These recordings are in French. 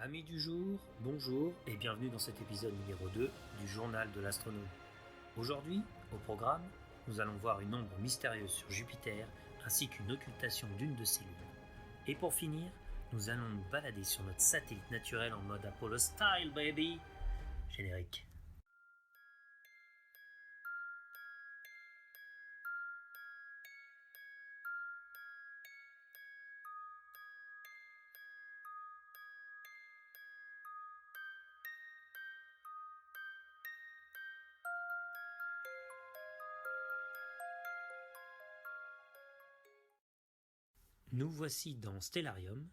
Amis du jour, bonjour et bienvenue dans cet épisode numéro 2 du Journal de l'Astronome. Aujourd'hui, au programme, nous allons voir une ombre mystérieuse sur Jupiter ainsi qu'une occultation d'une de ses lunes. Et pour finir, nous allons nous balader sur notre satellite naturel en mode Apollo Style, baby! Générique. Nous voici dans Stellarium,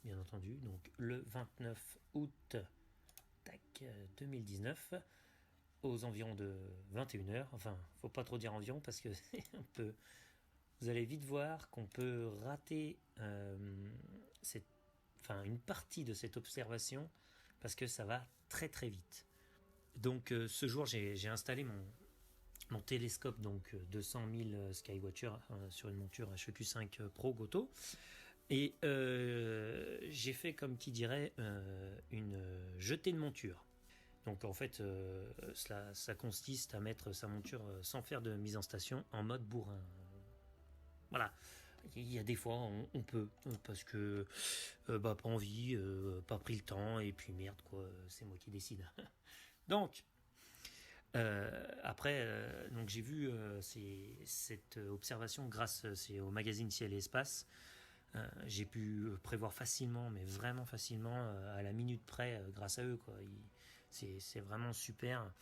bien entendu, donc le 29 août 2019, aux environs de 21h. Enfin, faut pas trop dire environ parce que c'est un peu... Vous allez vite voir qu'on peut rater une partie de cette observation parce que ça va très très vite. Donc ce jour, j'ai installé mon télescope, donc 200 000 Skywatcher sur une monture HEQ5 Pro Goto. Et j'ai fait, comme qui dirait, une jetée de monture. Donc en fait, ça consiste à mettre sa monture sans faire de mise en station en mode bourrin. Voilà. Il y a des fois, on peut, parce que pas envie, pas pris le temps, et puis merde, quoi, c'est moi qui décide. Donc, après, donc j'ai vu cette observation grâce au magazine Ciel et Espace. J'ai pu prévoir facilement, mais vraiment facilement, à la minute près, grâce à eux, quoi. C'est vraiment super.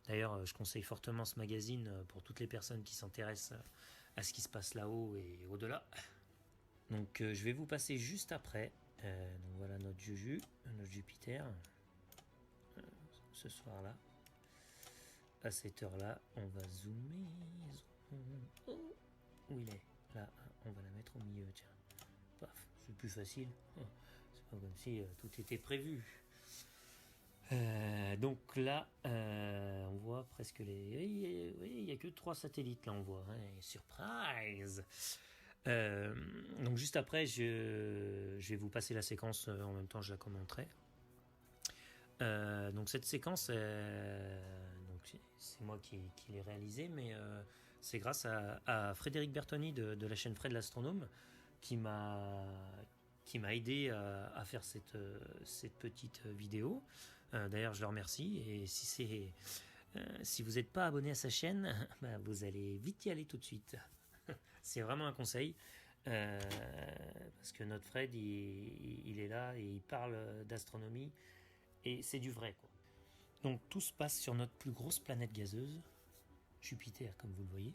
D'ailleurs, je conseille fortement ce magazine pour toutes les personnes qui s'intéressent à ce qui se passe là-haut et au-delà. Donc, je vais vous passer juste après. Donc voilà notre Jupiter. Ce soir-là, à cette heure-là, on va zoomer. Oh, où il est? Là, on va la mettre au milieu, tiens. Paf, c'est plus facile. C'est pas comme si tout était prévu. Donc là, on voit presque les... Oui, il n'y a que 3 satellites, là, on voit. Hein, surprise! Donc juste après, je vais vous passer la séquence, en même temps je la commenterai. Donc cette séquence, donc c'est moi qui l'ai réalisée, mais c'est grâce à Frédéric Bertoni de la chaîne Fred l'Astronome qui m'a aidé à faire cette petite vidéo. D'ailleurs, je le remercie. Et si vous n'êtes pas abonné à sa chaîne, bah, vous allez vite y aller tout de suite. C'est vraiment un conseil. Parce que notre Fred, il est là et il parle d'astronomie. Et c'est du vrai, quoi. Donc tout se passe sur notre plus grosse planète gazeuse, Jupiter, comme vous le voyez.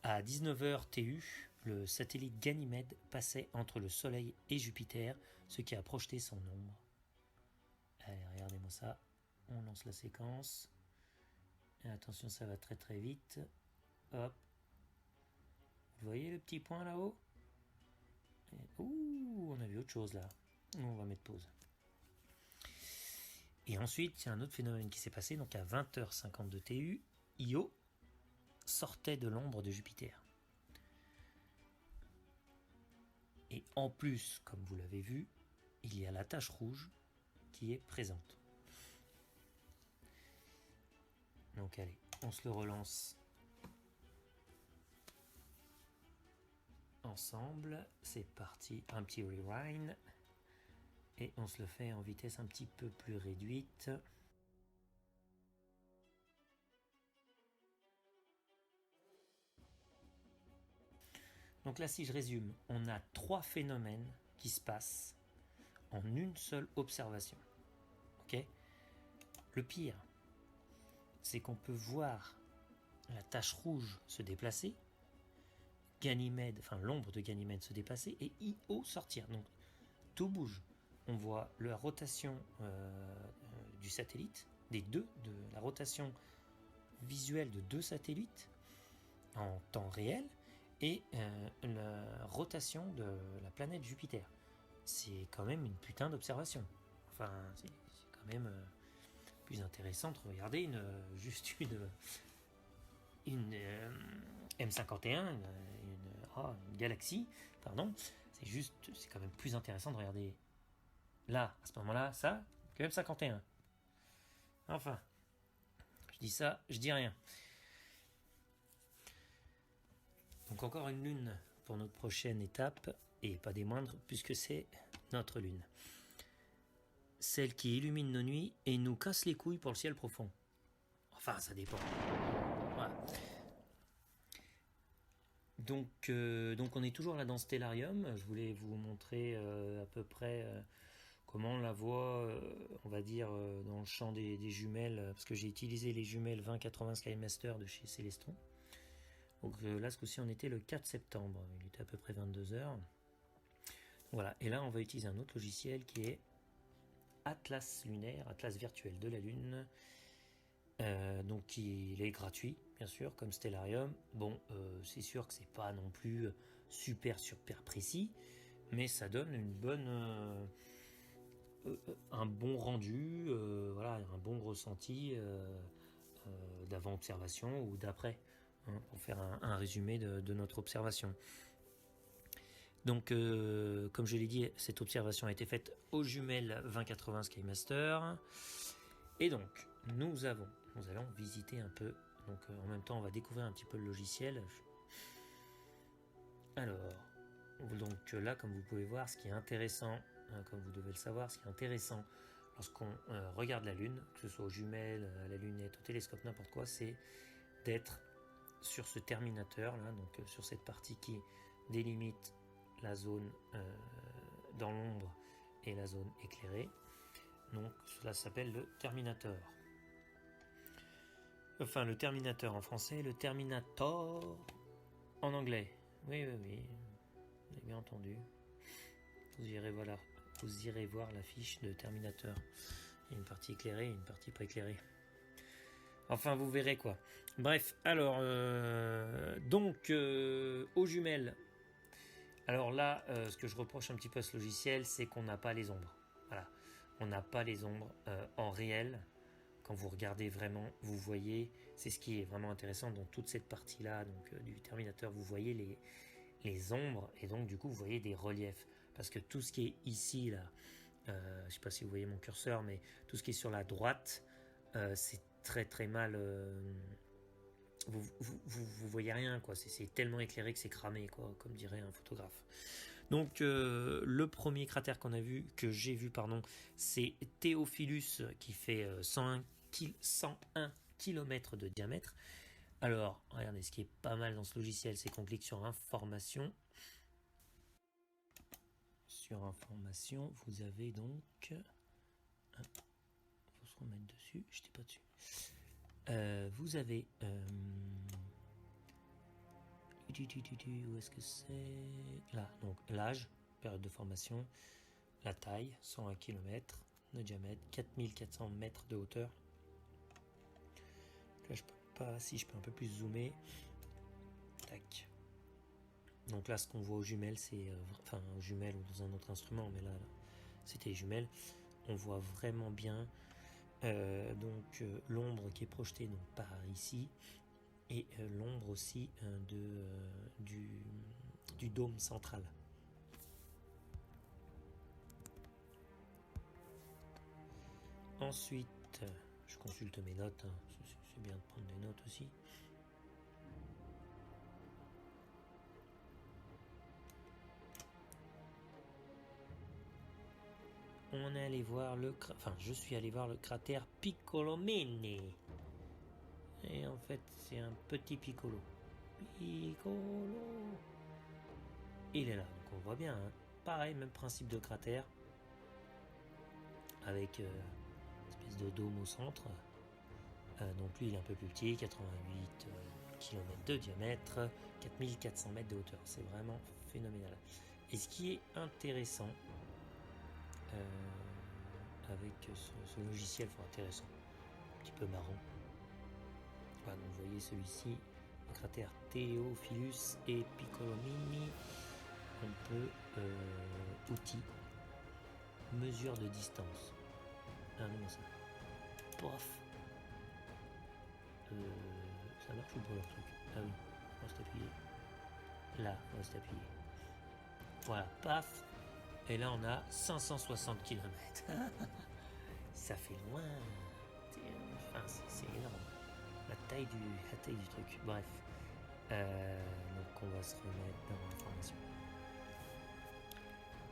À 19h TU, le satellite Ganymède passait entre le Soleil et Jupiter, ce qui a projeté son ombre. Allez, regardez-moi ça. On lance la séquence. Et attention, ça va très très vite. Hop. Vous voyez le petit point là-haut? Ouh, on a vu autre chose là. On va mettre pause. Et ensuite, il y a un autre phénomène qui s'est passé. Donc à 20h52 TU, Io sortait de l'ombre de Jupiter. Et en plus, comme vous l'avez vu, il y a la tache rouge qui est présente. Donc allez, on se le relance ensemble. C'est parti, un petit rewind. Et on se le fait en vitesse un petit peu plus réduite. Donc là, si je résume, on a 3 phénomènes qui se passent en une seule observation. Ok ? Le pire, c'est qu'on peut voir la tache rouge se déplacer, Ganymède, enfin l'ombre de Ganymède se déplacer et Io sortir. Donc tout bouge. On voit la rotation du satellite, de la rotation visuelle de 2 satellites en temps réel et la rotation de la planète Jupiter. C'est quand même une putain d'observation. Enfin, c'est quand même plus intéressant de regarder une M51, une galaxie, pardon. C'est quand même plus intéressant de regarder là, à ce moment-là, ça, quand même 51. Enfin, je dis ça, je dis rien. Donc encore une lune pour notre prochaine étape, et pas des moindres, puisque c'est notre lune. Celle qui illumine nos nuits et nous casse les couilles pour le ciel profond. Enfin, ça dépend. Voilà. Donc on est toujours là dans Stellarium. Je voulais vous montrer à peu près comment on la voit, on va dire, dans le champ des jumelles, parce que j'ai utilisé les jumelles 2080 SkyMaster de chez Céleston. Donc là, ce coup-ci, on était le 4 septembre. Il était à peu près 22h. Voilà, et là, on va utiliser un autre logiciel qui est Atlas lunaire, Atlas virtuel de la Lune. Donc il est gratuit, bien sûr, comme Stellarium. Bon, c'est sûr que c'est pas non plus super précis, mais ça donne une bonne, un bon rendu, voilà, un bon ressenti d'avant-observation ou d'après, hein, pour faire un résumé de notre observation. Donc, comme je l'ai dit, cette observation a été faite aux jumelles 2080 SkyMaster. Et donc, nous allons visiter un peu. Donc, en même temps, on va découvrir un petit peu le logiciel. Alors, donc là, comme vous pouvez voir, ce qui est intéressant, comme vous devez le savoir, ce qui est intéressant lorsqu'on regarde la Lune, que ce soit aux jumelles, à la lunette, au télescope, n'importe quoi, c'est d'être sur ce terminateur là, donc sur cette partie qui délimite la zone dans l'ombre et la zone éclairée. Donc cela s'appelle le terminateur. Enfin, le terminateur en français, le terminator en anglais. Oui, vous avez bien entendu. Vous irez voir la fiche de terminateur. Il y a une partie éclairée et une partie pas éclairée. Enfin, vous verrez quoi. Bref, alors, donc, aux jumelles. Alors là, ce que je reproche un petit peu à ce logiciel, c'est qu'on n'a pas les ombres. Voilà, on n'a pas les ombres en réel. Quand vous regardez vraiment, vous voyez, c'est ce qui est vraiment intéressant dans toute cette partie-là donc, du terminateur, vous voyez les ombres et donc du coup vous voyez des reliefs. Parce que tout ce qui est ici, là, je ne sais pas si vous voyez mon curseur, mais tout ce qui est sur la droite, c'est très très mal... vous voyez rien, quoi. C'est tellement éclairé que c'est cramé, quoi, comme dirait un photographe. Donc le premier cratère que j'ai vu, c'est Théophilus qui fait 101 km de diamètre. Alors, regardez, ce qui est pas mal dans ce logiciel, c'est qu'on clique sur information. Sur information, vous avez donc... Il faut se remettre dessus, je n'étais pas dessus. Vous avez... où est-ce que c'est? Là, donc l'âge, période de formation, la taille, 101 km, le diamètre, 4400 mètres de hauteur. Là, je peux pas, si je peux un peu plus zoomer. Tac. Donc là, ce qu'on voit aux jumelles, c'est... enfin, aux jumelles ou dans un autre instrument, mais là c'était les jumelles. On voit vraiment bien l'ombre qui est projetée donc, par ici. Et l'ombre aussi du dôme central. Ensuite, je consulte mes notes, hein. C'est bien de prendre des notes aussi. On est allé voir je suis allé voir le cratère Piccolomini. Et en fait, c'est un petit Piccolo. Piccolo. Il est là, donc on voit bien. Hein. Pareil, même principe de cratère. Avec une espèce de dôme au centre. Donc lui, il est un peu plus petit, 88 km de diamètre, 4400 mètres de hauteur. C'est vraiment phénoménal. Et ce qui est intéressant avec ce logiciel, intéressant, un petit peu marrant. Voilà, donc vous voyez celui-ci, le cratère Théophilus et Piccolomini. On peut outil, mesure de distance. Ah non, ça. Pof. Ça marche ou pas leur truc? Ah oui, on va s'appuyer. Là, on va s'appuyer. Voilà, paf. Et là, on a 560 km. Ça fait loin. Enfin, c'est énorme. La taille du truc. Bref. Donc, on va se remettre dans l'information.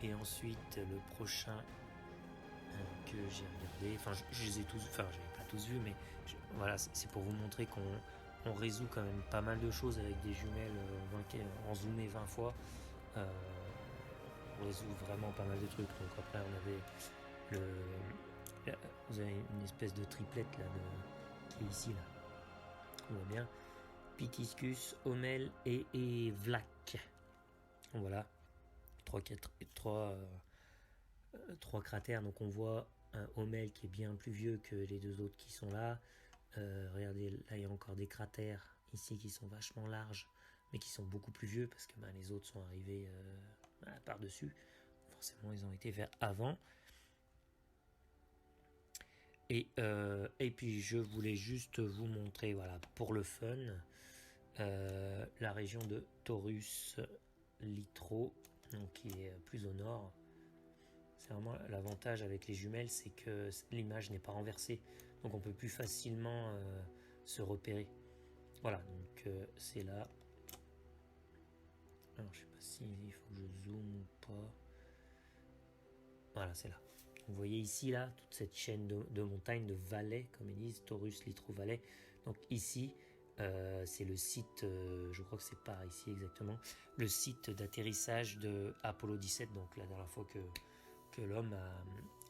Et ensuite, le prochain que j'ai regardé, enfin, je les ai tous, enfin, je n'ai pas tous vus, mais voilà, c'est pour vous montrer qu'on résout quand même pas mal de choses avec des jumelles en zoomé 20 fois. On résout vraiment pas mal de trucs. Donc après, on avait vous avez une espèce de triplette là, qui est ici là. On voit bien. Pitiscus, Hommel et Vlach. Voilà. Trois cratères. Donc on voit un Hommel qui est bien plus vieux que les deux autres qui sont là. Regardez, là il y a encore des cratères ici qui sont vachement larges, mais qui sont beaucoup plus vieux parce que les autres sont arrivés par-dessus. Forcément, ils ont été faits avant. Et puis je voulais juste vous montrer, voilà, pour le fun, la région de Taurus Litro, donc qui est plus au nord. C'est vraiment l'avantage avec les jumelles, c'est que l'image n'est pas renversée, donc on peut plus facilement se repérer. Voilà, donc c'est là. Alors je sais pas si il faut que je zoome ou pas. Voilà, c'est là. Vous voyez ici, là, toute cette chaîne de montagnes, de vallées, comme ils disent, Taurus Litro Valley. Donc ici, c'est le site, je crois que c'est par ici exactement, le site d'atterrissage de Apollo 17, donc la dernière fois que l'homme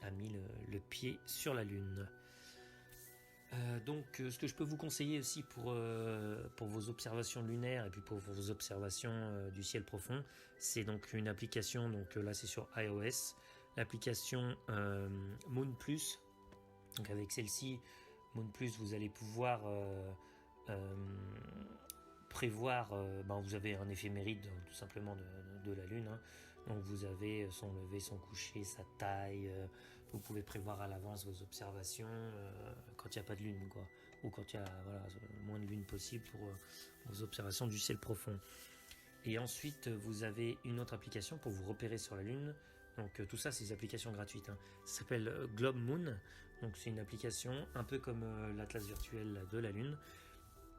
a mis le pied sur la Lune. Donc ce que je peux vous conseiller aussi pour vos observations lunaires et puis pour vos observations du ciel profond, c'est donc une application, donc là c'est sur iOS, l'application Moon Plus. Donc avec celle-ci, Moon Plus, vous allez pouvoir prévoir, vous avez un éphéméride tout simplement de la Lune, hein. Donc vous avez son lever, son coucher, sa taille, vous pouvez prévoir à l'avance vos observations quand il n'y a pas de lune, quoi, ou quand il y a le moins de lune possible pour vos observations du ciel profond. Et ensuite vous avez une autre application pour vous repérer sur la Lune. Donc tout ça c'est des applications gratuites, hein. Ça s'appelle Globe Moon. Donc c'est une application un peu comme l'atlas virtuel de la Lune.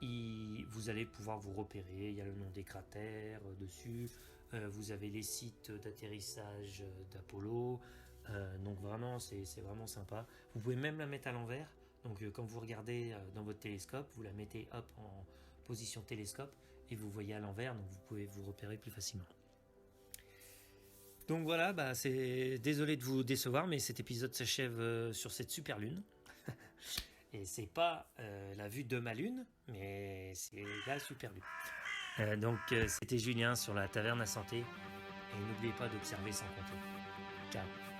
Vous allez pouvoir vous repérer, il y a le nom des cratères dessus, vous avez les sites d'atterrissage d'Apollo, donc vraiment c'est vraiment sympa. Vous pouvez même la mettre à l'envers, donc quand vous regardez dans votre télescope, vous la mettez hop en position télescope et vous voyez à l'envers, donc vous pouvez vous repérer plus facilement. Donc voilà, désolé de vous décevoir, mais cet épisode s'achève sur cette super lune. Et c'est pas la vue de ma lune, mais c'est la super lune. Donc c'était Julien sur la Taverne à Santé. Et n'oubliez pas d'observer sans compter. Ciao.